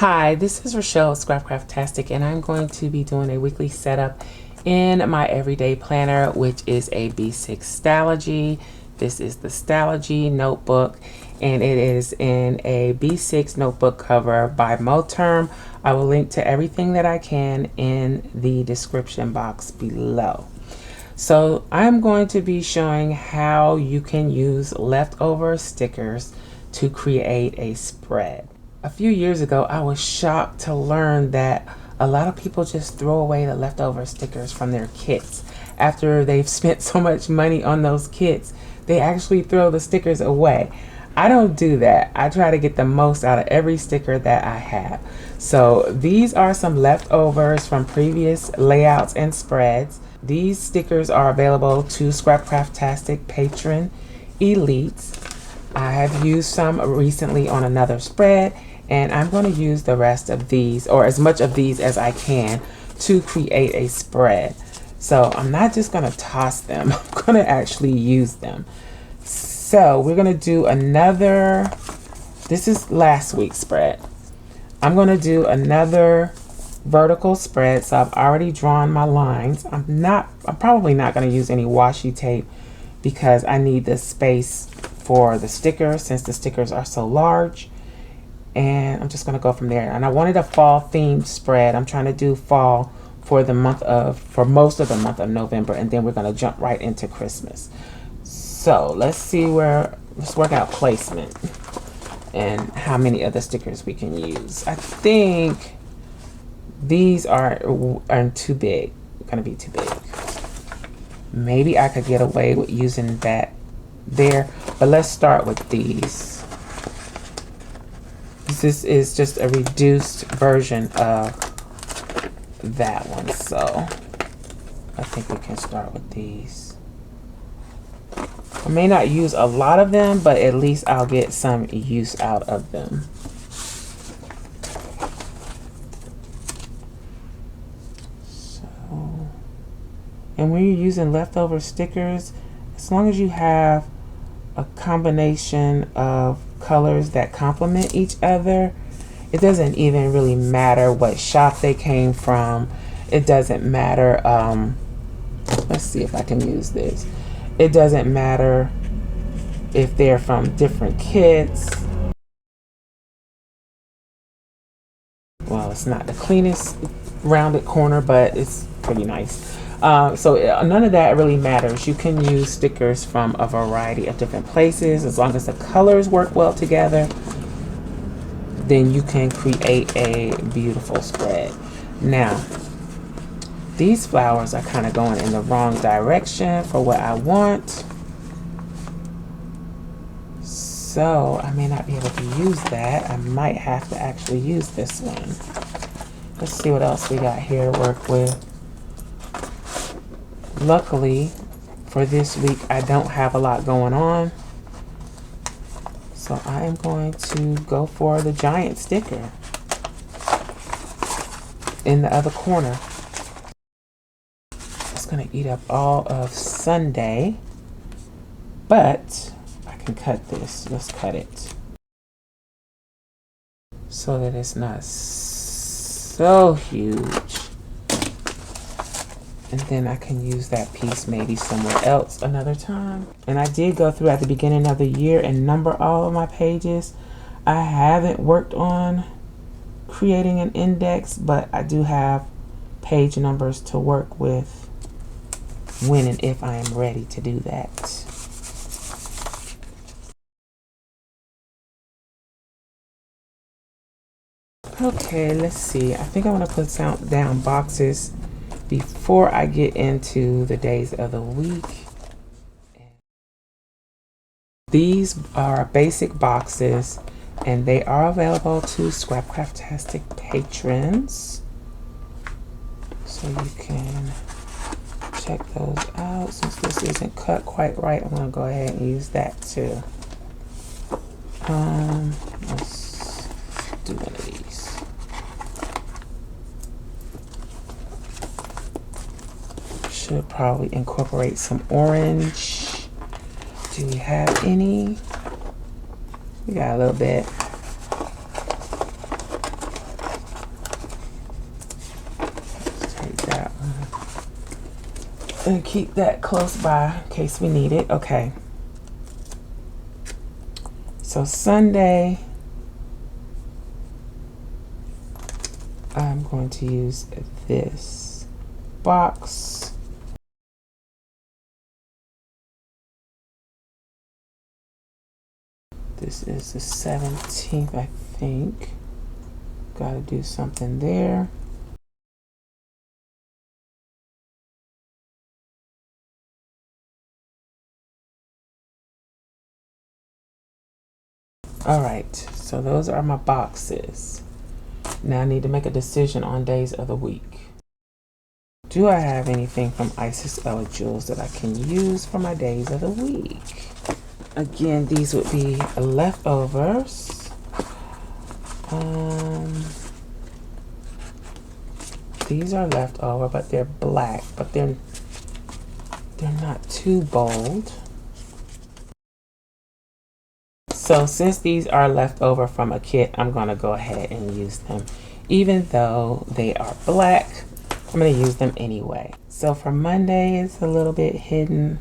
Hi, this is Rachelle Scrapcraftastic, and I'm going to be doing a weekly setup in my everyday planner, which is a B6 Stalogy. This is the Stalogy notebook, and it is in a B6 notebook cover by Moterm. I will link to everything that I can in the description box below. So I'm going to be showing how you can use leftover stickers to create a spread. A few years ago, I was shocked to learn that a lot of people just throw away the leftover stickers from their kits. After they've spent so much money on those kits, they actually throw the stickers away. I don't do that. I try to get the most out of every sticker that I have. So these are some leftovers from previous layouts and spreads. These stickers are available to Scrapcraftastic Patron Elites. I have used some recently on another spread, and I'm going to use the rest of these, or as much of these as I can, to create a spread. So I'm not just going to toss them, I'm going to actually use them. So we're going to do another, this is last week's spread. I'm going to do another vertical spread. So I've already drawn my lines. I'm probably not going to use any washi tape because I need the space for the sticker since the stickers are so large. And I'm just going to go from there. And I wanted a fall themed spread. I'm trying to do fall for most of the month of November, and then we're going to jump right into Christmas. So let's work out placement and how many of the stickers we can use. I think these are too big, going to be too big. Maybe I could get away with using that there, but let's start with these. This is just a reduced version of that one, so I think we can start with these. I may not use a lot of them, but at least I'll get some use out of them. So, and when you're using leftover stickers, as long as you have a combination of colors that complement each other, it doesn't even really matter what shop they came from. It doesn't matter, let's see if I can use this. It doesn't matter if they're from different kits. Well, it's not the cleanest rounded corner, but it's pretty nice. So none of that really matters. You can use stickers from a variety of different places. As long as the colors work well together, then you can create a beautiful spread. Now, these flowers are kind of going in the wrong direction for what I want. So I may not be able to use that. I might have to actually use this one. Let's see what else we got here to work with. Luckily, for this week, I don't have a lot going on. So I am going to go for the giant sticker in the other corner. It's going to eat up all of Sunday, but I can cut this. Let's cut it so that it's not so huge. And then I can use that piece maybe somewhere else another time. And I did go through at the beginning of the year and number all of my pages. I haven't worked on creating an index, but I do have page numbers to work with when and if I am ready to do that. Okay, let's see. I think I want to put down boxes before I get into the days of the week. These are basic boxes, and they are available to Scrapcraftastic patrons. So you can check those out. Since this isn't cut quite right, I'm going to go ahead and use that too. Let's do one of these. Should probably incorporate some orange. Do we have any? We got a little bit. And keep that close by in case we need it. Okay. So Sunday, I'm going to use this box. This is the 17th, I think. Gotta do something there. All right, so those are my boxes. Now I need to make a decision on days of the week. Do I have anything from Isis Jewels that I can use for my days of the week? Again, these would be leftovers. These are leftover, but they're black, but they're not too bold. So since these are left over from a kit, I'm going to go ahead and use them. Even though they are black, I'm going to use them anyway. So for Monday, it's a little bit hidden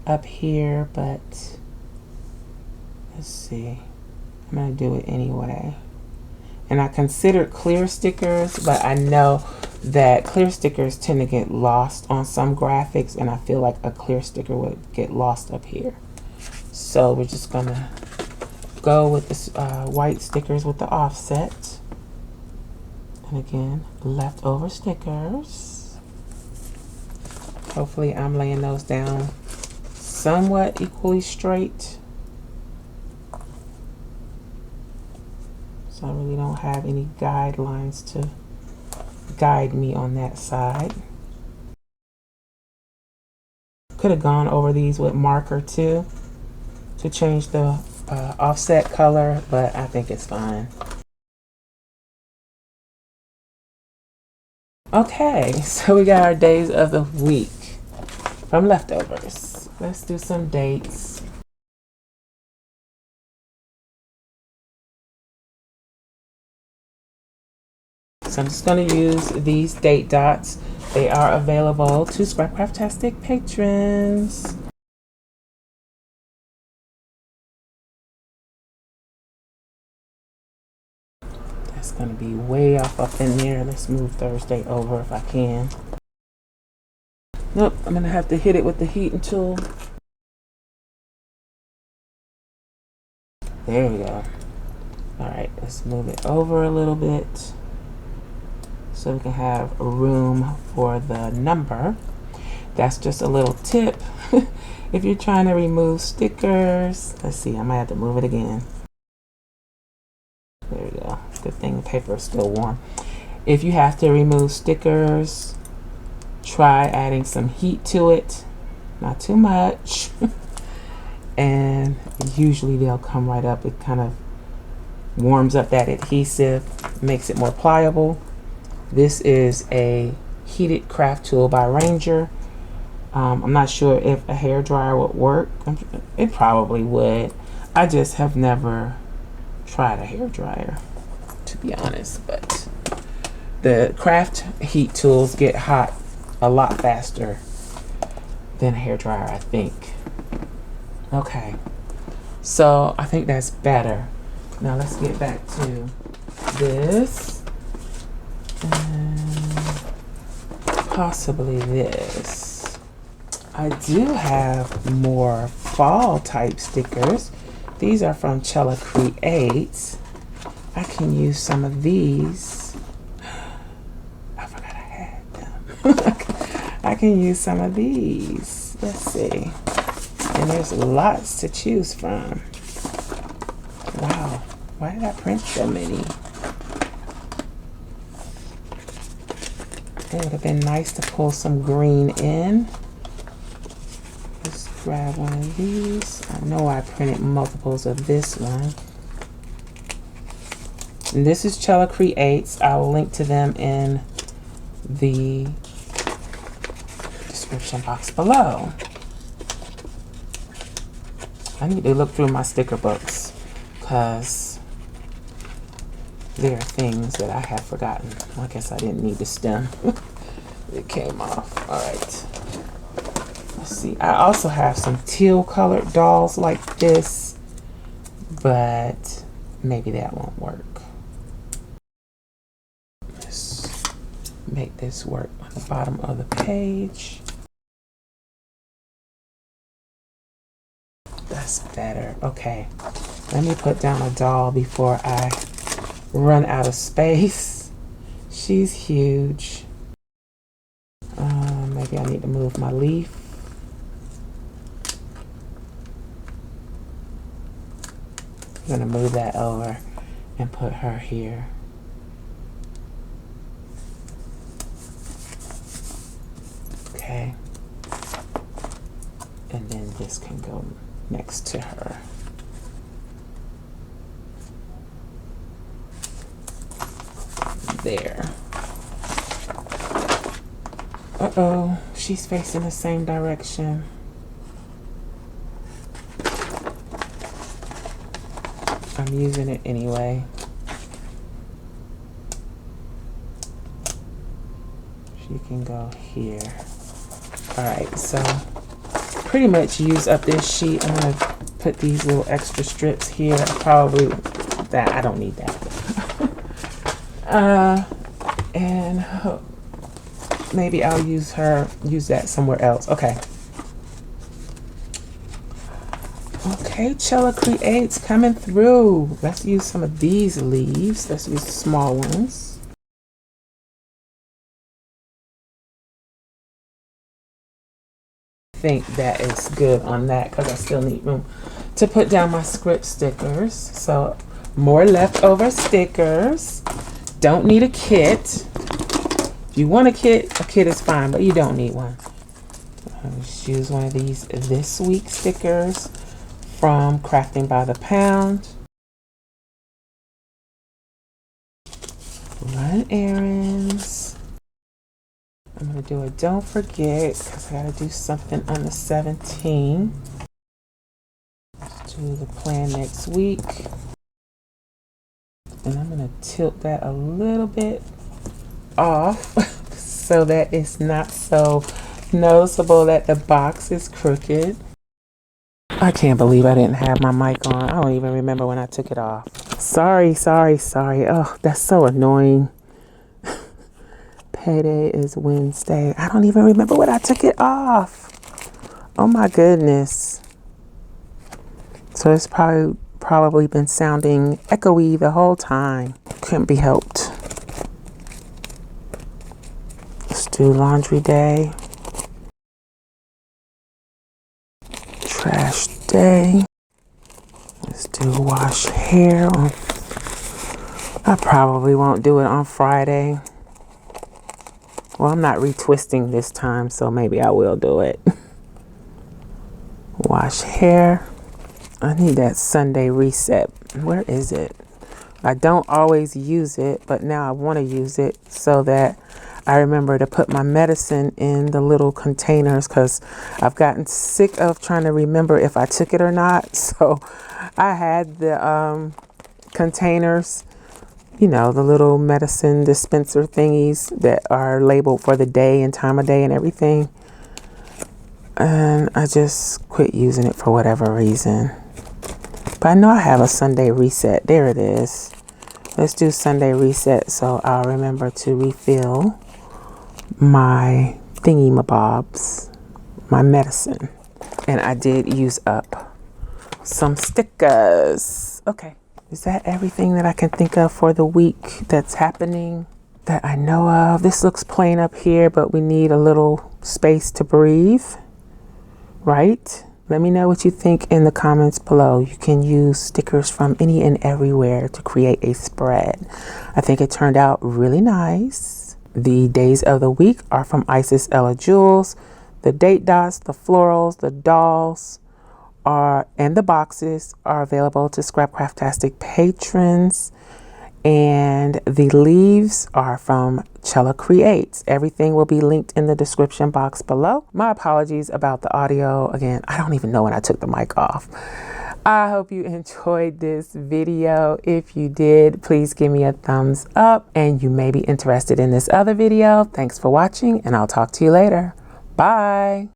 up here, but let's see. I'm going to do it anyway. And I considered clear stickers, but I know that clear stickers tend to get lost on some graphics, and I feel like a clear sticker would get lost up here. So we're just going to go with this white stickers with the offset. And again, leftover stickers. Hopefully I'm laying those down somewhat equally straight. So I really don't have any guidelines to guide me on that side. Could have gone over these with marker too to change the offset color, but I think it's fine. Okay, so we got our days of the week from leftovers. Let's do some dates. So I'm just going to use these date dots. They are available to Scrapcraftastic patrons. It's going to be way off up in there. Let's move Thursday over if I can. Nope, I'm going to have to hit it with the heating tool. There we go. All right, let's move it over a little bit so we can have room for the number. That's just a little tip. If you're trying to remove stickers, let's see, I might have to move it again. There we go. Good thing the paper is still warm. If you have to remove stickers, try adding some heat to it. Not too much. And usually they'll come right up. It kind of warms up that adhesive, makes it more pliable. This is a heated craft tool by Ranger. I'm not sure if a hairdryer would work. It probably would. I just have never tried a hairdryer, to be honest, but the craft heat tools get hot a lot faster than a hairdryer, I think. Okay, so I think that's better. Now let's get back to this and possibly this. I do have more fall type stickers. These are from CHELA Creates. I can use some of these. I forgot I had them. I can use some of these. Let's see. And there's lots to choose from. Wow. Why did I print so many? It would have been nice to pull some green in. Let's grab one of these. I know I printed multiples of this one. And this is CHELA Creates. I will link to them in the description box below. I need to look through my sticker books because there are things that I have forgotten. I guess I didn't need the stem. It came off. All right. Let's see. I also have some teal colored dolls like this, but maybe that won't work. Let's make this work on the bottom of the page. That's better. Okay, let me put down a doll before I run out of space. She's huge. Maybe I need to move my leaf. I'm gonna move that over and put her here. Okay. And then this can go next to her. There. Uh-oh, she's facing the same direction. I'm using it anyway. She can go here. All right, so pretty much use up this sheet. I'm gonna put these little extra strips here. Probably that, I don't need that. And maybe I'll use that somewhere else. Okay. Okay, CHELA Creates coming through. Let's use some of these leaves. Let's use the small ones. I think that is good on that because I still need room to put down my script stickers. So more leftover stickers. Don't need a kit. If you want a kit is fine, but you don't need one. I'll just use one of these This Week stickers from Crafting by the Pound. Run errands. I'm gonna do a don't forget because I gotta do something on the 17th. Let's do the plan next week. And I'm gonna tilt that a little bit off so that it's not so noticeable that the box is crooked. I can't believe I didn't have my mic on. I don't even remember when I took it off. Sorry. Oh, that's so annoying. Payday is Wednesday. I don't even remember when I took it off. Oh my goodness. So it's probably been sounding echoey the whole time. Couldn't be helped. Let's do laundry day. Trash day. Let's do wash hair. I probably won't do it on Friday. Well, I'm not retwisting this time, so maybe I will do it. Wash hair. I need that Sunday reset. Where is it? I don't always use it, but now I want to use it so that I remember to put my medicine in the little containers because I've gotten sick of trying to remember if I took it or not. So I had the containers, you know, the little medicine dispenser thingies that are labeled for the day and time of day and everything. And I just quit using it for whatever reason. But I know I have a Sunday reset. There it is. Let's do Sunday reset so I'll remember to refill my thingy-mabobs, my medicine. And I did use up some stickers. Okay. Is that everything that I can think of for the week that's happening that I know of? This looks plain up here, but we need a little space to breathe, right? Let me know what you think in the comments below. You can use stickers from any and everywhere to create a spread. I think it turned out really nice. The days of the week are from Isis Ella Jewels. The date dots, the florals, the dolls and the boxes are available to Scrapcraftastic patrons. And the leaves are from CHELA Creates. Everything will be linked in the description box below. My apologies about the audio. Again, I don't even know when I took the mic off. I hope you enjoyed this video. If you did, please give me a thumbs up, and you may be interested in this other video. Thanks for watching, and I'll talk to you later. Bye.